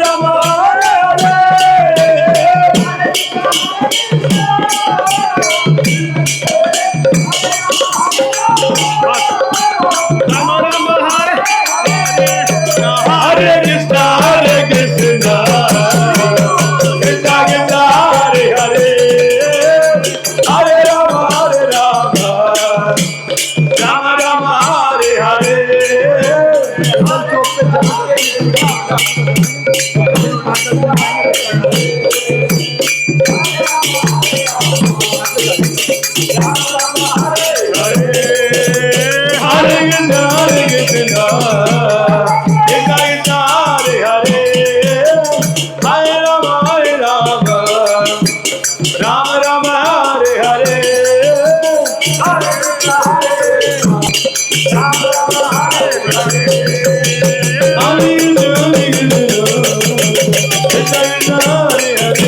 Rama Hare Krishna, Hare Krishna, Krishna Krishna, Hare Hare, Hare Rama, Hare Rama, Rama Rama, Hare Hare. Hare Krishna, Hare Krishna, Krishna Krishna, Hare Hare, Hare Rama, Hare Rama, Rama Rama, Hare Hare. Hare Krishna, Hare Krishna, Rama Rama, Hare Hare, Hare Krishna, Hare Krishna, Krishna Krishna, Hare Hare,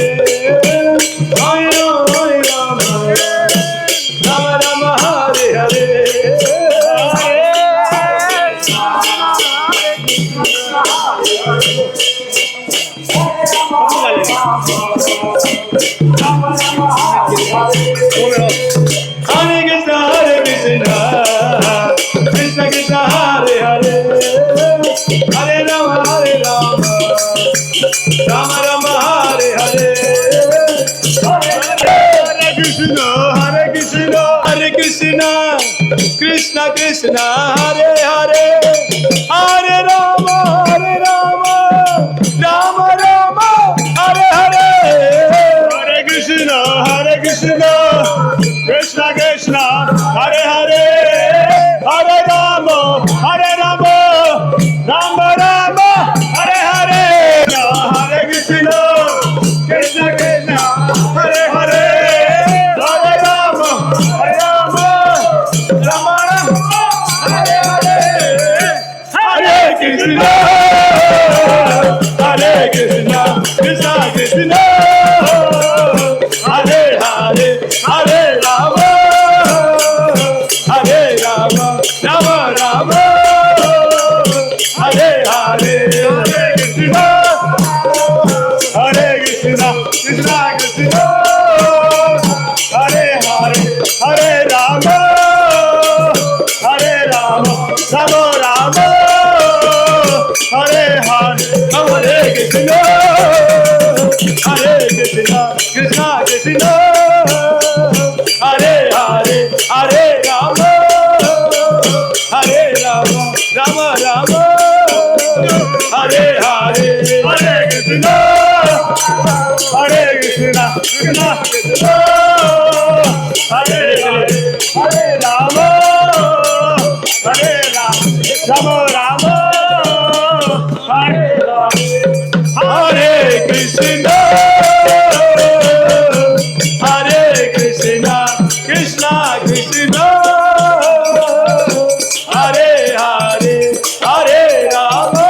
Hare Rama, Hare Rama, Rama Rama, Hare Hare. Hare Krishna, Hare Krishna, Krishna Krishna, Hare Hare, Hare Rama, Hare Rama, Rama Rama, Hare Hare. Hare Krishna, Hare Krishna, Hare Krishna, Krishna Krishna, Hare Hare, Hare Rama, Hare Rama, Rama Rama, Hare Hare. Hare Krishna, Hare Krishna, Krishna Krishna, Hare Hare, Hare Rama, Hare Rama, Rama Rama, Hare Hare. Hare Krishna, Krishna Krishna, Hare Hare, Hare Rama, Hare Rama, Rama Rama, Hare Hare. Hare Krishna, Hare Krishna, Krishna Krishna, Hare Hare, Hare Rama, Hare Rama, Rama Rama, Hare Hare. Hare Krishna, Hare Krishna, Krishna Krishna, Hare Hare, Hare Rama, Hare Rama, Rama Rama, Hare Hare. Hare Krishna, Hare Krishna, Krishna Krishna, Hare Hare, Hare Rama, Hare Rama, Rama Rama, Hare Hare. Hare Krishna, Hare Krishna, Krishna Krishna, Hare Hare, Hare Rama, Hare Rama, Rama Rama, Hare Hare. Hare Krishna, Hare Krishna, Krishna Krishna, Hare Hare, Hare Rama,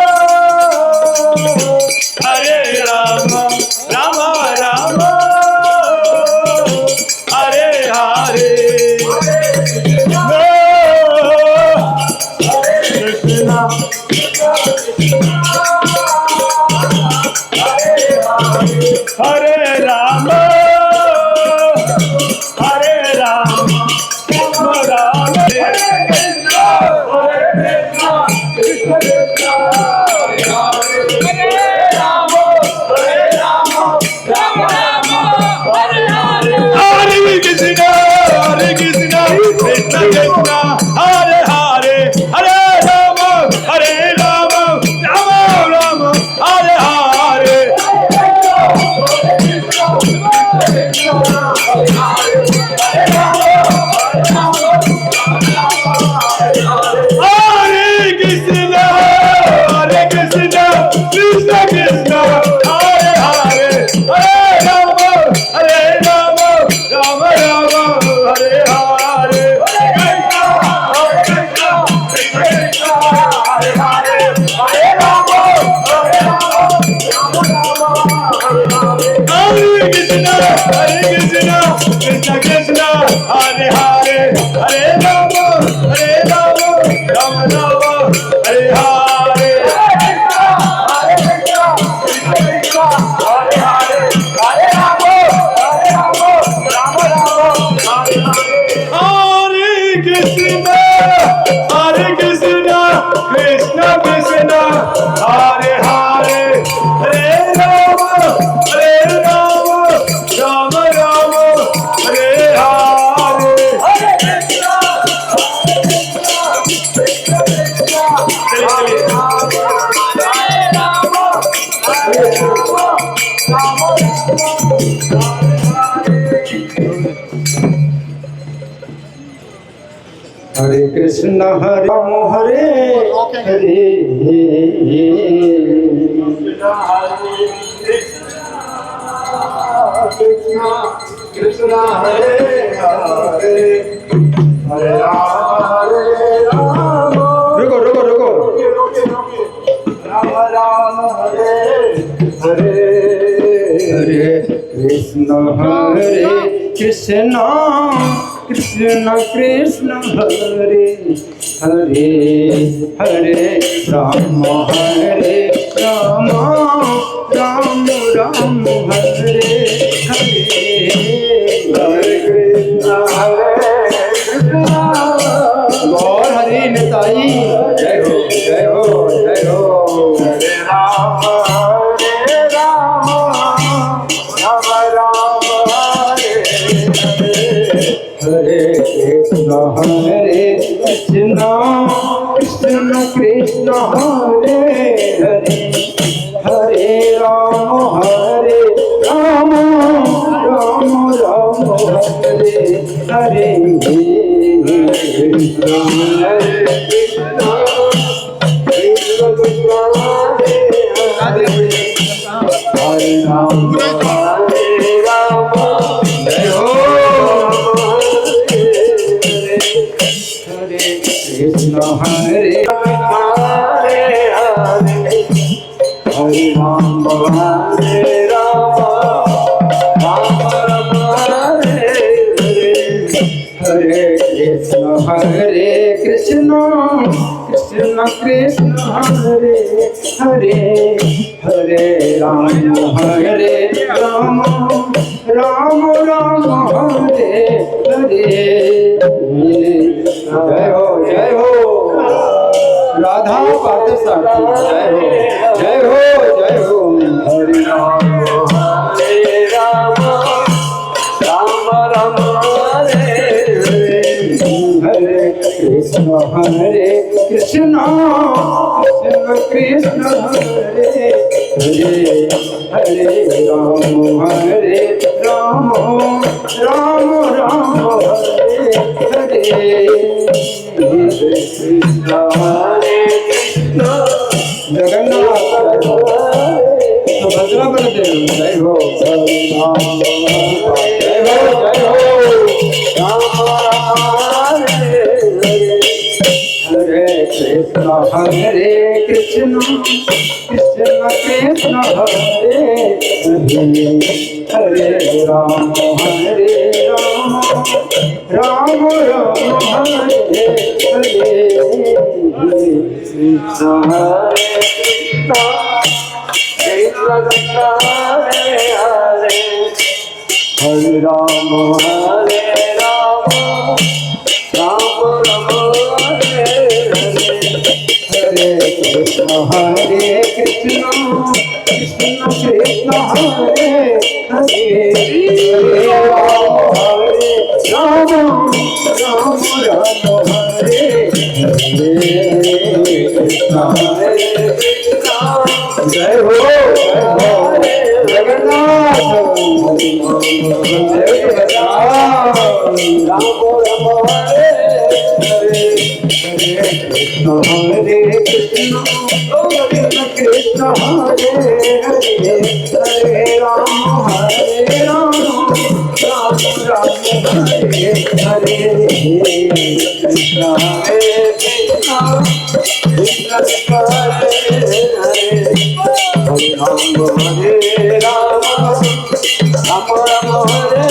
Hare Rama, Rama Rama, Hare Hare. Krishna, Hare Rama, Hare Rama, Rama Rama, Hare Krishna, Hare Krishna, Krishna Krishna, Hare Rama, Hare Rama, Rama Rama, Hare Hare. Hare Krishna, Hare Krishna, Krishna Krishna, Hare Hare, Hare Rama, Hare Rama, Rama Rama, Hare Hare. Hare Krishna, Hare Krishna, Krishna Krishna, Hare Hare, Hare Rama, Hare Rama, Rama Rama, Hare Hare. Hare Krishna, Hare Krishna, Krishna Krishna, Hare Hare, Hare Rama, Hare Rama, Rama Rama, Hare Hare. Hare Krishna, Hare Krishna, Krishna Krishna, Hare Hare Hare Ram Ram Ram Hare Hare Hare Krishna हरे राम हरे हरे कृष्ण हरे हरे हरे राम रुको रुको रुको राम राम हरे हरे हरे कृष्ण कृष्ण कृष्ण कृष्ण हरे हरे हरे राम राम राम राम हरे हरे हरे कृष्ण गौर हरे निताई जय हो जय हो जय हो हरे राम राम राम हरे हरे हरे कृष्ण कृष्ण कृष्ण कृष्ण हरे हरे हरे राम राम राम राम हरे हरे कृष्ण हरे कृष्ण कृष्ण कृष्ण हरे हरे राम जय हो हरे कृष्ण हरे हरे राम हरे राम राम राम हरे हरे हरे कृष्ण कृष्ण कृष्ण हरे हरे हरे राम राम राम राम हरे हरे जय हो राधा पार्थसारथी जय हो जय हो हरे राम राम राम हरे हरे हरे कृष्ण कृष्ण कृष्ण हरे हरे हरे राम राम राम राम हरे हरे कृष्ण हरे कृष्ण जगन्नाथ सुभद्रा बलदेव जय हो हरे राम जय हो राम हरे हरे कृष्ण कृष्ण कृष्ण हरे हरे हरे राम राम राम हरे हरे कृष्ण हरे कृष्ण हरे हरे हरे राम राम राम हरे हरे हरे कृष्ण कृष्ण कृष्ण हरे हरे हरे राम राम राम हरे हरे कृष्ण जय हो जगन्नाथ जय जगन्नाथ राम हरे हरे हरे कृष्ण कृष्ण हरे हरे हरे राम राम राम हरे हरे कृष्ण हरे कृष्ण हरे हरे राम राम राम हरे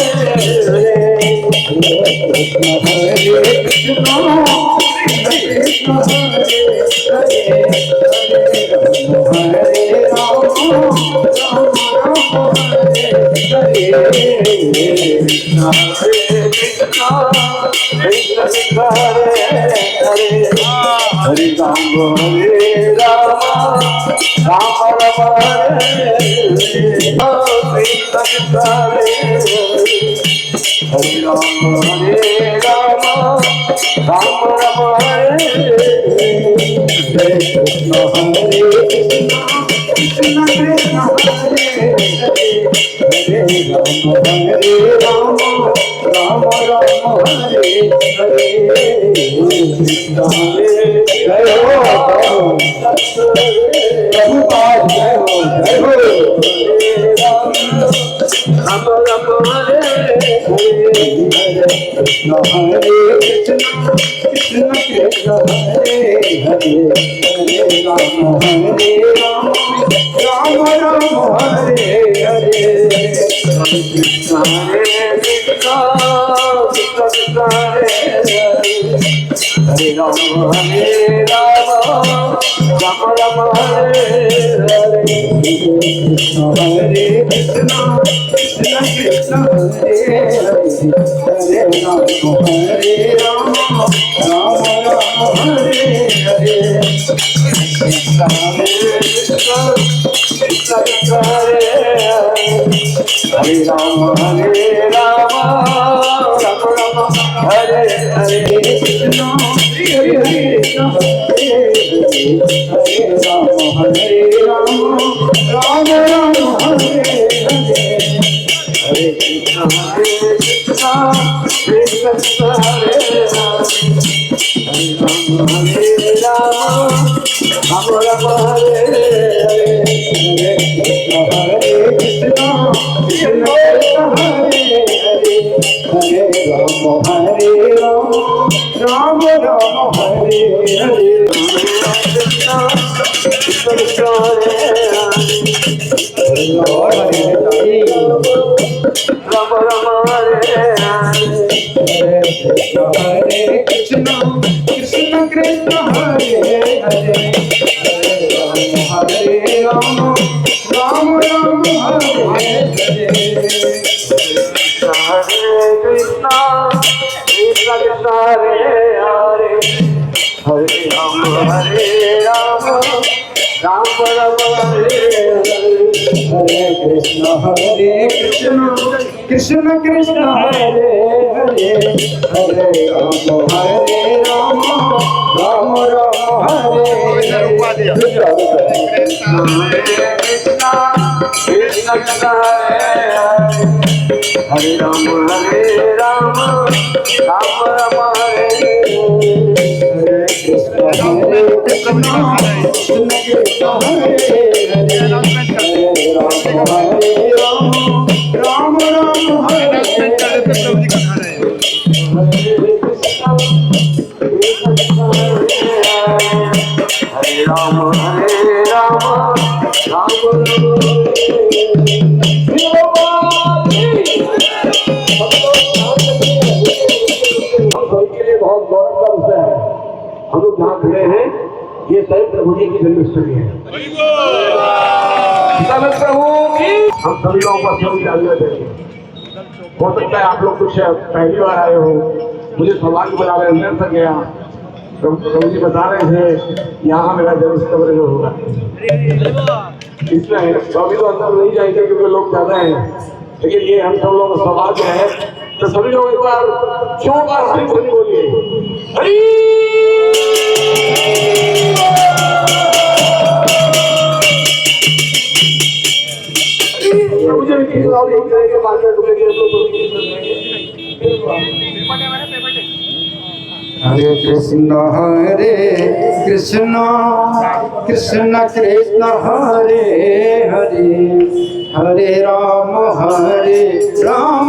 हरे कृष्ण कृष्ण हरे हरे हरे राम राम हरे हरे कृष्ण हरे कृष्ण कृष्ण हरे हरे हरे राम राम राम हरे कृष्ण कृष्ण हरे राम राम राम हरे हरे कृष्ण कृष्ण कृष्ण हरे हरे राम राम राम हरे हरे कृष्ण जय हो प्रभुपाद जय हो जय हो राम राम हरे हरे कृष्ण कृष्ण कृष्ण हरे हरे हरे राम राम हरे हरे कृष्ण कृष्ण कृष्ण हरे हरे राम राम हरे हरे कृष्ण कृष्ण कृष्ण हरे हरे राम राम हरे हरे कृष्ण कृष्ण कृष्ण हरे हरे राम हरे हरे कृष्ण हरे कृष्ण हरे राम राम राम हरे हरे हरे कृष्ण कृष्ण कृष्ण हरे हरे राम राम हरे हरे हरे कृष्ण कृष्ण कृष्ण हरे हरे हरे राम राम हरे हरे कृष्ण कृष्ण हरे राम राम हरे हरे कृष्ण कृष्ण कृष्ण हरे हरे हरे राम राम हरे हरे हरे कृष्ण कृष्ण कृष्ण हरे हरे हरे राम राम हरे हरे हरे कृष्ण कृष्ण कृष्ण हरे हरे हरे राम राम हरे हरे कृष्ण कृष्ण कृष्ण हरे हरे राम राम राम हरे हरे कृष्ण कृष्ण कृष्ण हरे हरे हरे राम राम हरे हरे राम बहुत गौरव का विषय है। हम लोग जहाँ खड़े हैं ये सही प्रभु जी की जन्मस्थली है। प्रभु की हम सभी लोगों को सभी जानना चाहिए। हो सकता है आप लोग कुछ पहली बार आए हो, मुझे सौभाग्य बना रहे अंदर तक गया प्रभु जी बता रहे थे यहाँ मेरा जन्म जो होगा इसमें अभी तो अंदर नहीं जाएंगे क्योंकि लोग ज्यादा हैं, लेकिन ये हम सब लोग का सौभाग्य है। तो सभी लोग एक बार जोरदार हरि बोल बोलिए हरि। प्रभु जी की और एक तरह के बात हरे कृष्ण कृष्ण कृष्ण हरे हरे हरे राम राम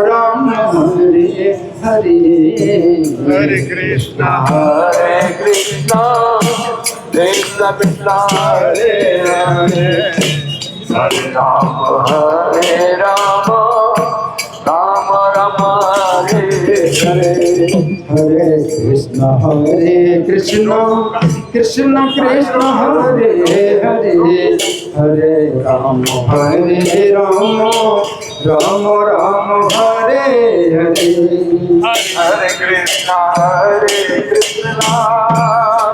राम हरे हरे हरे कृष्ण कृष्ण कृष्ण हरे हरे हरे राम राम राम हरे हरे हरे कृष्ण कृष्ण कृष्ण हरे हरे हरे राम राम हरे हरे हरे कृष्ण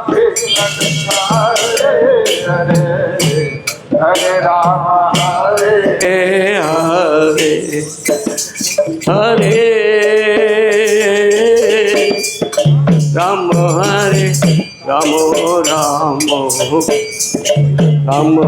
कृष्ण कृष्ण हरे हरे हरे राम हरे हरे हरे राम हरे राम राम राम